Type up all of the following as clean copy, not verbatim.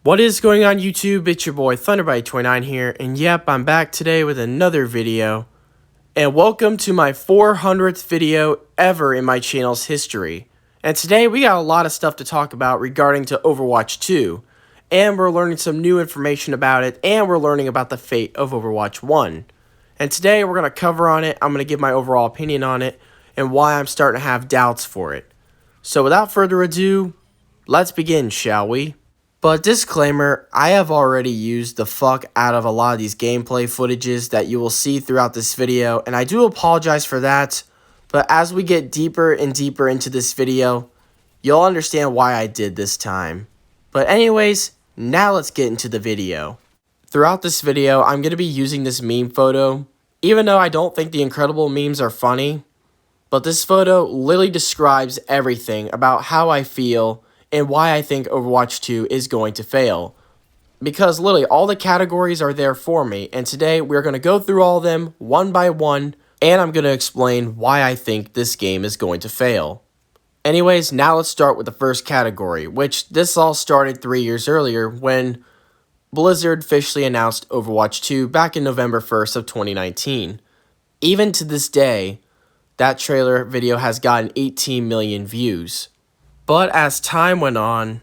What is going on YouTube? It's your boy Thunderbite29 here, and yep, I'm back today with another video. And welcome to my 400th video ever in my channel's history. And today we got a lot of stuff to talk about regarding to Overwatch 2. And we're learning some new information about it, and we're learning about the fate of Overwatch 1. And today we're going to cover on it, I'm going to give my overall opinion on it, and why I'm starting to have doubts for it. So without further ado, let's begin, shall we? But disclaimer, I have already used the fuck out of a lot of these gameplay footages that you will see throughout this video, and I do apologize for that, but as we get deeper and deeper into this video, you'll understand why I did this time. But anyways, now let's get into the video. Throughout this video, I'm going to be using this meme photo, even though I don't think the incredible memes are funny, but this photo literally describes everything about how I feel and why I think Overwatch 2 is going to fail. Because literally all the categories are there for me, and today we're going to go through all of them one by one, and I'm going to explain why I think this game is going to fail. Anyways, now let's start with the first category, which this all started 3 years earlier when Blizzard officially announced Overwatch 2 back in November 1st of 2019. Even to this day, that trailer video has gotten 18 million views. But as time went on,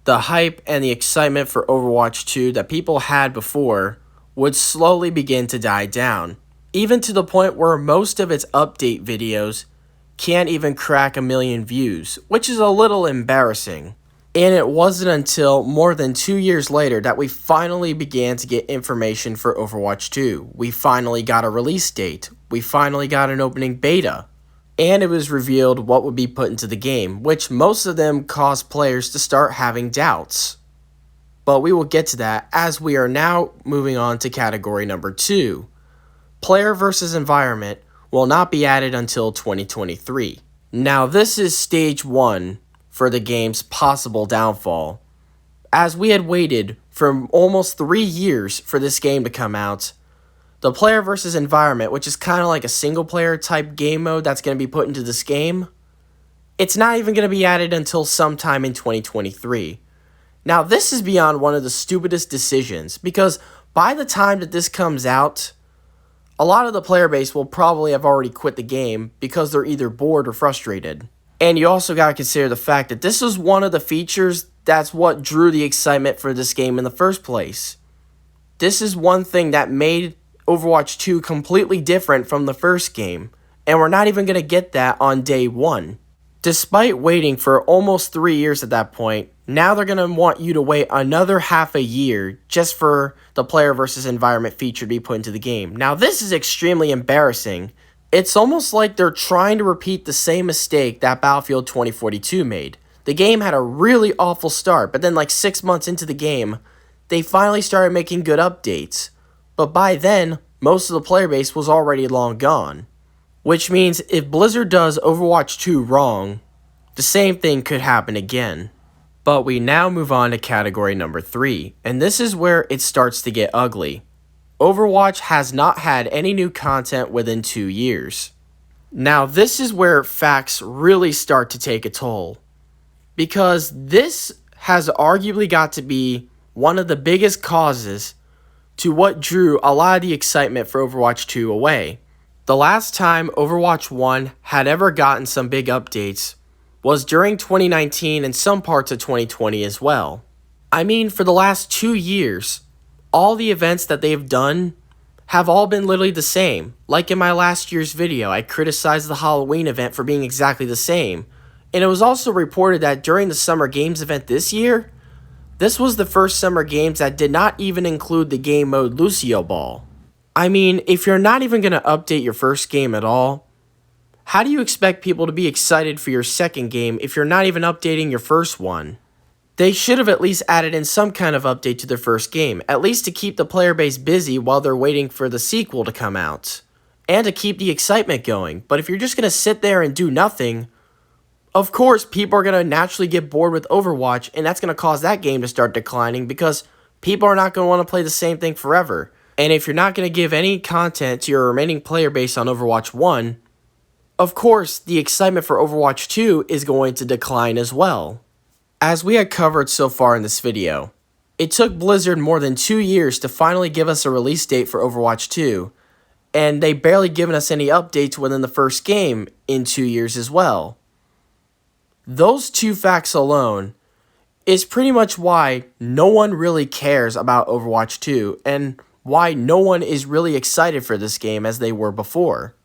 the hype and the excitement for Overwatch 2 that people had before would slowly begin to die down, even to the point where most of its update videos can't even crack 1 million views, which is a little embarrassing. And it wasn't until more than 2 years later that we finally began to get information for Overwatch 2. We finally got a release date. We finally got an opening beta. And it was revealed what would be put into the game, which most of them caused players to start having doubts. But we will get to that as we are now moving on to category number 2. Player versus environment will not be added until 2023. Now this is stage 1 for the game's possible downfall. As we had waited for almost 3 years for this game to come out, the player versus environment, which is kind of like a single player type game mode that's going to be put into this game, it's not even going to be added until sometime in 2023. Now this is beyond one of the stupidest decisions, because by the time that this comes out, a lot of the player base will probably have already quit the game because they're either bored or frustrated. And you also got to consider the fact that this is one of the features that's what drew the excitement for this game in the first place. This is one thing that made Overwatch 2 completely different from the first game, and we're not even going to get that on day 1. Despite waiting for almost 3 years at that point, now they're going to want you to wait another half a year just for the player versus environment feature to be put into the game. Now this is extremely embarrassing. It's almost like they're trying to repeat the same mistake that Battlefield 2042 made. The game had a really awful start, but then like 6 months into the game, they finally started making good updates. But by then, most of the player base was already long gone. Which means if Blizzard does Overwatch 2 wrong, the same thing could happen again. But we now move on to category number 3, and this is where it starts to get ugly. Overwatch has not had any new content within 2 years. Now this is where facts really start to take a toll, because this has arguably got to be one of the biggest causes to what drew a lot of the excitement for Overwatch 2 away. The last time Overwatch 1 had ever gotten some big updates was during 2019 and some parts of 2020 as well. I mean, for the last 2 years, all the events that they've done have all been literally the same. Like in my last year's video, I criticized the Halloween event for being exactly the same. And it was also reported that during the Summer Games event this year, this was the first Summer Games that did not even include the game mode Lucio Ball. I mean, if you're not even going to update your first game at all, how do you expect people to be excited for your second game if you're not even updating your first one? They should have at least added in some kind of update to their first game, at least to keep the player base busy while they're waiting for the sequel to come out, and to keep the excitement going. But if you're just going to sit there and do nothing, of course, people are going to naturally get bored with Overwatch, and that's going to cause that game to start declining because people are not going to want to play the same thing forever. And if you're not going to give any content to your remaining player base on Overwatch 1, of course, the excitement for Overwatch 2 is going to decline as well. As we had covered so far in this video, it took Blizzard more than 2 years to finally give us a release date for Overwatch 2, and they barely given us any updates within the first game in 2 years as well. Those two facts alone is pretty much why no one really cares about Overwatch 2 and why no one is really excited for this game as they were before.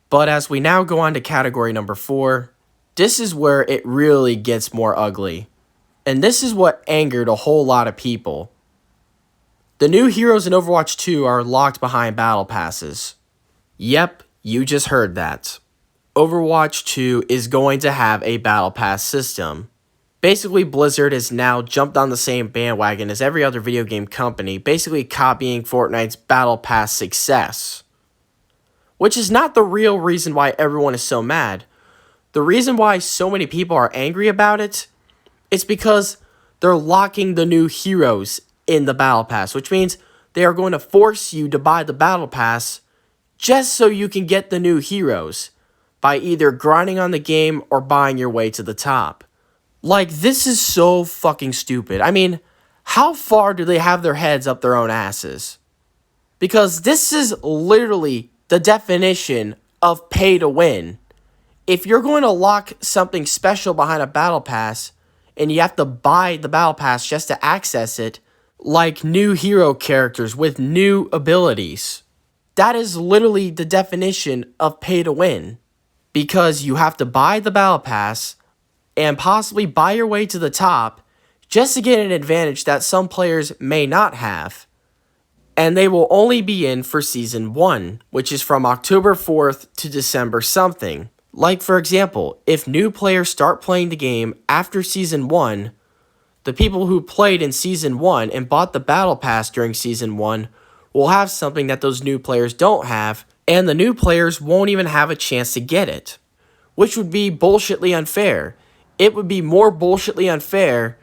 But as we now go on to category number 4, this is where it really gets more ugly. And this is what angered a whole lot of people. The new heroes in Overwatch 2 are locked behind battle passes. Yep, you just heard that. Overwatch 2 is going to have a battle pass system. Basically, Blizzard has now jumped on the same bandwagon as every other video game company, basically copying Fortnite's battle pass success. Which is not the real reason why everyone is so mad. The reason why so many people are angry about it is because they're locking the new heroes in the battle pass, which means they are going to force you to buy the battle pass just so you can get the new heroes by either grinding on the game or buying your way to the top. Like, this is so fucking stupid. I mean, how far do they have their heads up their own asses? Because this is literally the definition of pay to win. If you're going to lock something special behind a battle pass and you have to buy the battle pass just to access it, like new hero characters with new abilities, that is literally the definition of pay to win. Because you have to buy the battle pass and possibly buy your way to the top just to get an advantage that some players may not have. And they will only be in for Season 1, which is from October 4th to December something. Like, for example, if new players start playing the game after Season 1, the people who played in Season 1 and bought the Battle Pass during Season 1 will have something that those new players don't have, and the new players won't even have a chance to get it. Which would be bullshitly unfair. It would be more bullshitly unfair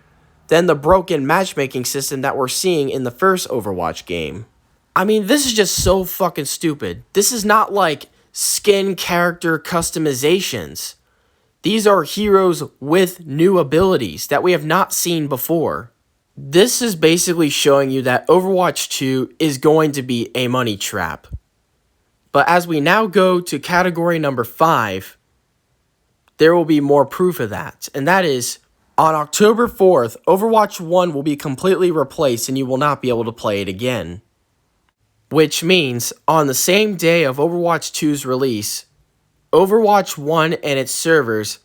than the broken matchmaking system that we're seeing in the first Overwatch game. I mean, this is just so fucking stupid. This is not like skin character customizations. These are heroes with new abilities that we have not seen before. This is basically showing you that Overwatch 2 is going to be a money trap. But as we now go to category number 5, there will be more proof of that. And that is, on October 4th, Overwatch 1 will be completely replaced and you will not be able to play it again. Which means, on the same day of Overwatch 2's release, Overwatch 1 and its servers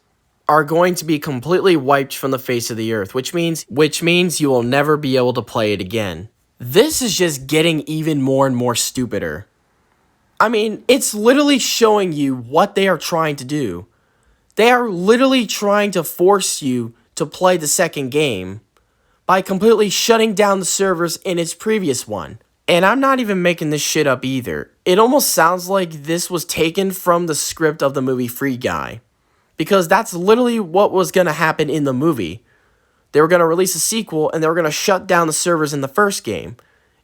are going to be completely wiped from the face of the earth, which means you will never be able to play it again. This is just getting even more and more stupider. I mean, it's literally showing you what they are trying to do. They are literally trying to force you to play the second game by completely shutting down the servers in its previous one. And I'm not even making this shit up either. It almost sounds like this was taken from the script of the movie Free Guy. Because that's literally what was going to happen in the movie. They were going to release a sequel and they were going to shut down the servers in the first game.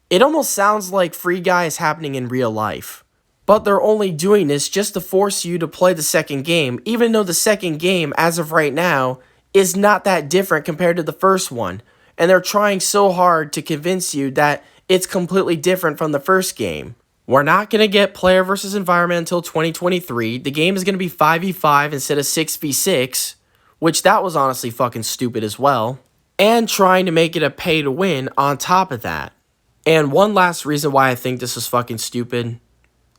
It almost sounds like Free Guy is happening in real life. But they're only doing this just to force you to play the second game, even though the second game, as of right now, is not that different compared to the first one. And they're trying so hard to convince you that it's completely different from the first game. We're not going to get player versus environment until 2023. The game is going to be 5v5 instead of 6v6, which that was honestly fucking stupid as well. And trying to make it a pay to win on top of that. And one last reason why I think this is fucking stupid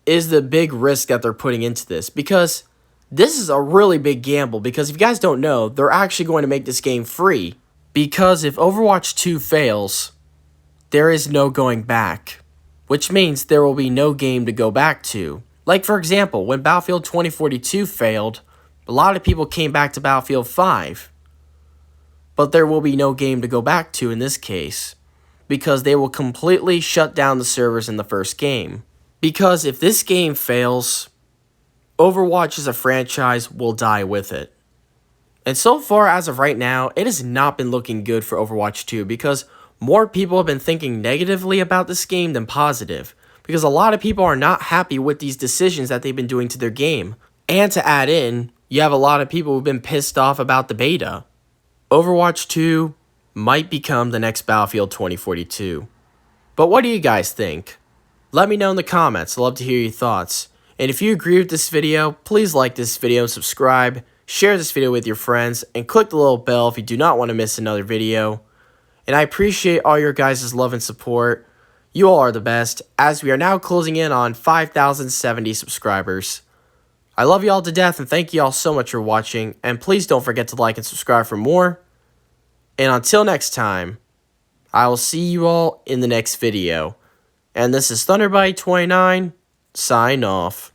is the big risk that they're putting into this. Because this is a really big gamble. Because if you guys don't know, they're actually going to make this game free. Because if Overwatch 2 fails, there is no going back. Which means there will be no game to go back to. Like, for example, when Battlefield 2042 failed, a lot of people came back to Battlefield 5. But there will be no game to go back to in this case. Because they will completely shut down the servers in the first game. Because if this game fails, Overwatch as a franchise will die with it. And so far, as of right now, it has not been looking good for Overwatch 2 because more people have been thinking negatively about this game than positive. Because a lot of people are not happy with these decisions that they've been doing to their game. And to add in, you have a lot of people who've been pissed off about the beta. Overwatch 2 might become the next Battlefield 2042. But what do you guys think? Let me know in the comments. I'd love to hear your thoughts. And if you agree with this video, please like this video and subscribe. Share this video with your friends and click the little bell if you do not want to miss another video. And I appreciate all your guys' love and support. You all are the best, as we are now closing in on 5,070 subscribers. I love you all to death and thank you all so much for watching. And please don't forget to like and subscribe for more. And until next time, I will see you all in the next video. And this is Thunderbite29, sign off.